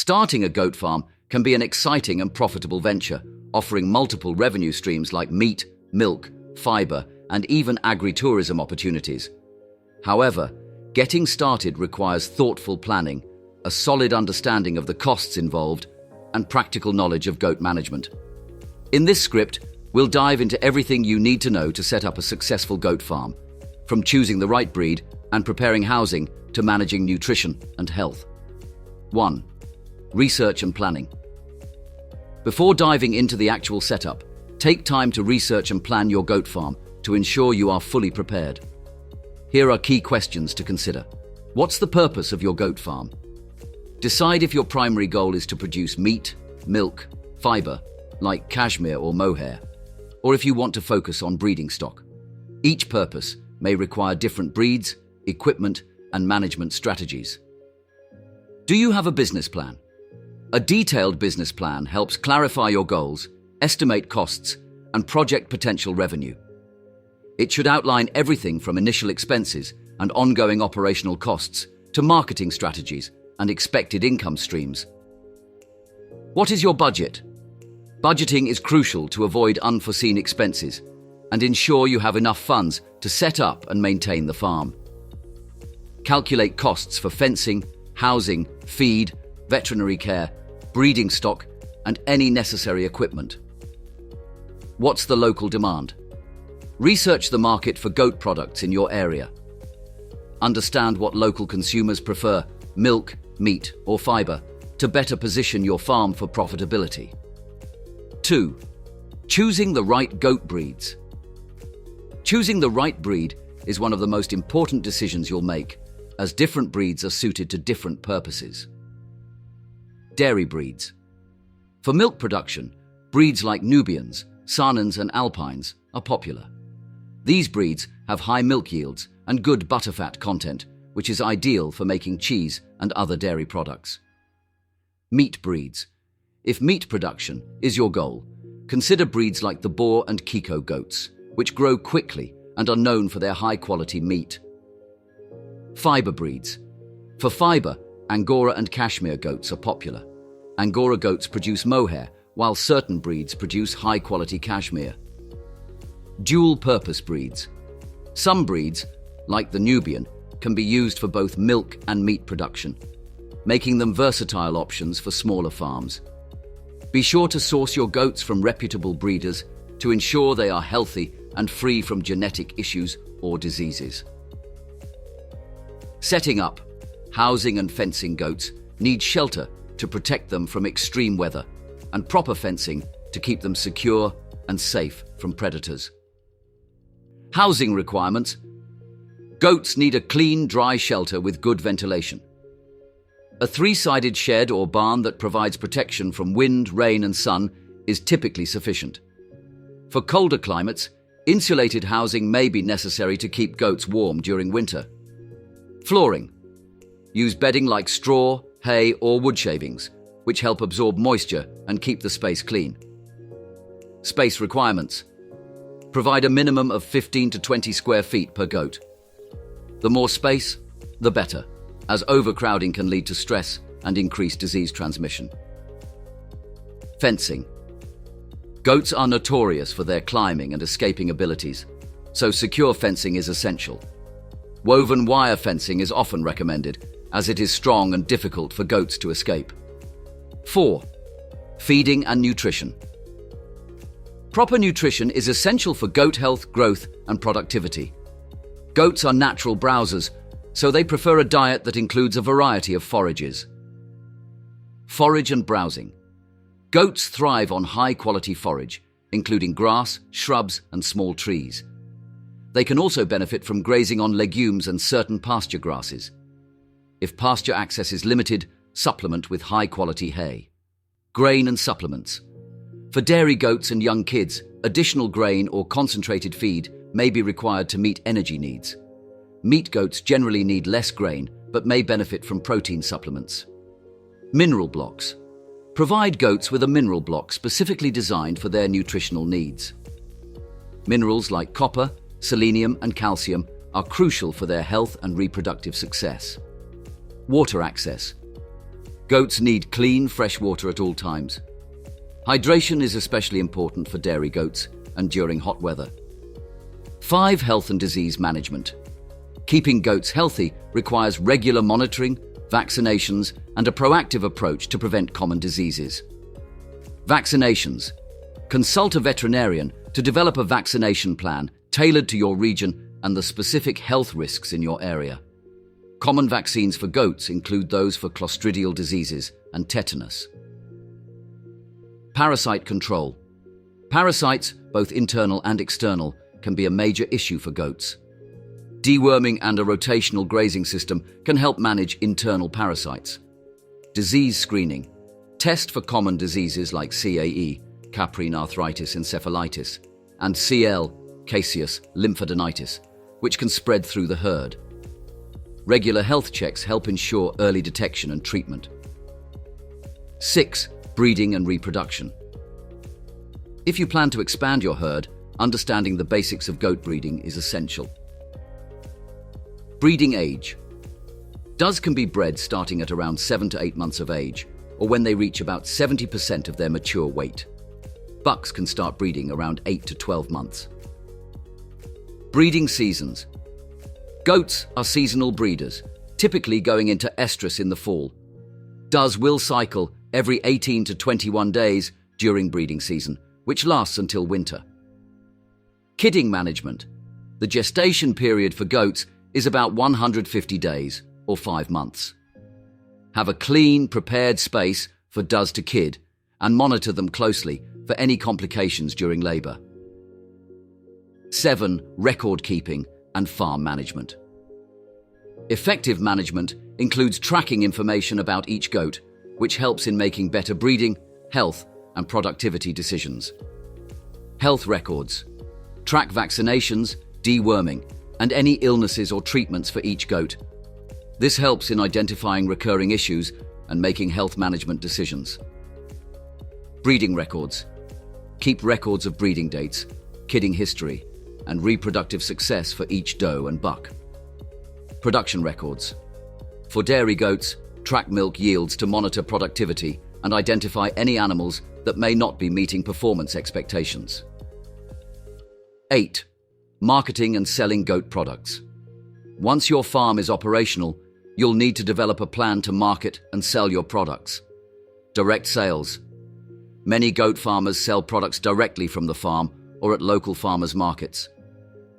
Starting a goat farm can be an exciting and profitable venture, offering multiple revenue streams like meat, milk, fiber, and even agri-tourism opportunities. However, getting started requires thoughtful planning, a solid understanding of the costs involved, and practical knowledge of goat management. In this script, we'll dive into everything you need to know to set up a successful goat farm, from choosing the right breed and preparing housing to managing nutrition and health. 1. Research and planning. Before diving into the actual setup, take time to research and plan your goat farm to ensure you are fully prepared. Here are key questions to consider. What's the purpose of your goat farm? Decide if your primary goal is to produce meat, milk, fiber, like cashmere or mohair, or if you want to focus on breeding stock. Each purpose may require different breeds, equipment, and management strategies. Do you have a business plan? A detailed business plan helps clarify your goals, estimate costs, and project potential revenue. It should outline everything from initial expenses and ongoing operational costs to marketing strategies and expected income streams. What is your budget? Budgeting is crucial to avoid unforeseen expenses and ensure you have enough funds to set up and maintain the farm. Calculate costs for fencing, housing, feed, veterinary care, breeding stock, and any necessary equipment. What's the local demand? Research the market for goat products in your area. Understand what local consumers prefer, milk, meat, or fiber, to better position your farm for profitability. 2. Choosing the right goat breeds. Choosing the right breed is one of the most important decisions you'll make, as different breeds are suited to different purposes. Dairy breeds. For milk production, breeds like Nubians, Saanens, and Alpines are popular. These breeds have high milk yields and good butterfat content, which is ideal for making cheese and other dairy products. Meat breeds. If meat production is your goal, consider breeds like the Boer and Kiko goats, which grow quickly and are known for their high-quality meat. Fiber breeds. For fiber, Angora and Kashmir goats are popular. Angora goats produce mohair, while certain breeds produce high-quality cashmere. Dual-purpose breeds. Some breeds, like the Nubian, can be used for both milk and meat production, making them versatile options for smaller farms. Be sure to source your goats from reputable breeders to ensure they are healthy and free from genetic issues or diseases. Setting up, housing and fencing goats need shelter to protect them from extreme weather and proper fencing to keep them secure and safe from predators. Housing requirements. Goats need a clean, dry shelter with good ventilation. A 3-sided shed or barn that provides protection from wind, rain, and sun is typically sufficient. For colder climates, insulated housing may be necessary to keep goats warm during winter. Flooring. Use bedding like straw, hay, or wood shavings, which help absorb moisture and keep the space clean. Space requirements. Provide a minimum of 15 to 20 square feet per goat. The more space, the better, as overcrowding can lead to stress and increased disease transmission. Fencing. Goats are notorious for their climbing and escaping abilities, so secure fencing is essential. Woven wire fencing is often recommended, as it is strong and difficult for goats to escape. 4. Feeding and nutrition. Proper nutrition is essential for goat health, growth, and productivity. Goats are natural browsers, so they prefer a diet that includes a variety of forages. Forage and browsing. Goats thrive on high-quality forage, including grass, shrubs, and small trees. They can also benefit from grazing on legumes and certain pasture grasses. If pasture access is limited, supplement with high-quality hay. Grain and supplements. For dairy goats and young kids, additional grain or concentrated feed may be required to meet energy needs. Meat goats generally need less grain, but may benefit from protein supplements. Mineral blocks. Provide goats with a mineral block specifically designed for their nutritional needs. Minerals like copper, selenium, and calcium are crucial for their health and reproductive success. Water access. Goats need clean, fresh water at all times. Hydration is especially important for dairy goats and during hot weather. 5. Health and disease management. Keeping goats healthy requires regular monitoring, vaccinations, and a proactive approach to prevent common diseases. Vaccinations. Consult a veterinarian to develop a vaccination plan tailored to your region and the specific health risks in your area. Common vaccines for goats include those for clostridial diseases and tetanus. Parasite control. Parasites, both internal and external, can be a major issue for goats. Deworming and a rotational grazing system can help manage internal parasites. Disease screening. Test for common diseases like CAE, caprine arthritis encephalitis, and CL, caseous lymphadenitis, which can spread through the herd. Regular health checks help ensure early detection and treatment. 6. Breeding and reproduction. If you plan to expand your herd, understanding the basics of goat breeding is essential. Breeding age. Does can be bred starting at around 7 to 8 months of age, or when they reach about 70% of their mature weight. Bucks can start breeding around 8 to 12 months. Breeding seasons. Goats are seasonal breeders, typically going into estrus in the fall. Does will cycle every 18 to 21 days during breeding season, which lasts until winter. Kidding management. The gestation period for goats is about 150 days, or 5 months. Have a clean, prepared space for does to kid, and monitor them closely for any complications during labor. 7. Record keeping and farm management. Effective management includes tracking information about each goat, which helps in making better breeding, health, and productivity decisions. Health records. Track vaccinations, deworming, and any illnesses or treatments for each goat. This helps in identifying recurring issues and making health management decisions. Breeding records. Keep records of breeding dates, kidding history, and reproductive success for each doe and buck. Production records. For dairy goats, track milk yields to monitor productivity and identify any animals that may not be meeting performance expectations. 8. Marketing and selling goat products. Once your farm is operational, you'll need to develop a plan to market and sell your products. Direct sales. Many goat farmers sell products directly from the farm or at local farmers' markets.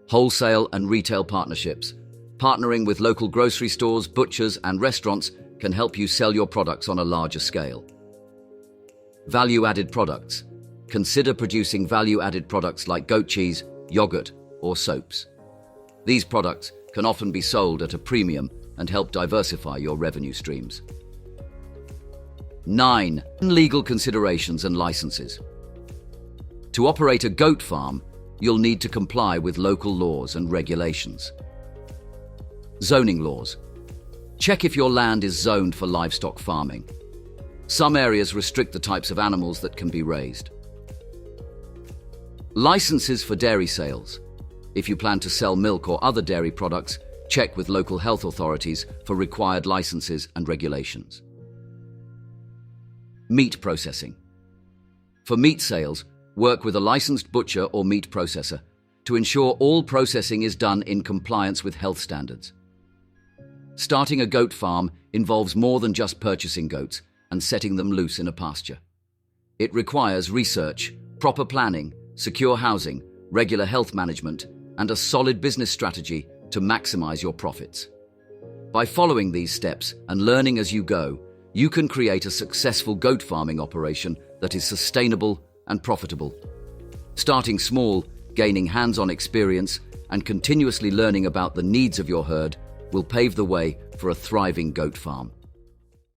Wholesale and retail partnerships. Partnering with local grocery stores, butchers, and restaurants can help you sell your products on a larger scale. Value-added products. Consider producing value-added products like goat cheese, yogurt, or soaps. These products can often be sold at a premium and help diversify your revenue streams. 9. Legal considerations and licenses. To operate a goat farm, you'll need to comply with local laws and regulations. Zoning laws. Check if your land is zoned for livestock farming. Some areas restrict the types of animals that can be raised. Licenses for dairy sales. If you plan to sell milk or other dairy products, check with local health authorities for required licenses and regulations. Meat processing. For meat sales, work with a licensed butcher or meat processor to ensure all processing is done in compliance with health standards. Starting a goat farm involves more than just purchasing goats and setting them loose in a pasture. It requires research, proper planning, secure housing, regular health management, and a solid business strategy to maximize your profits. By following these steps and learning as you go, you can create a successful goat farming operation that is sustainable and profitable. Starting small, gaining hands-on experience, and continuously learning about the needs of your herd will pave the way for a thriving goat farm.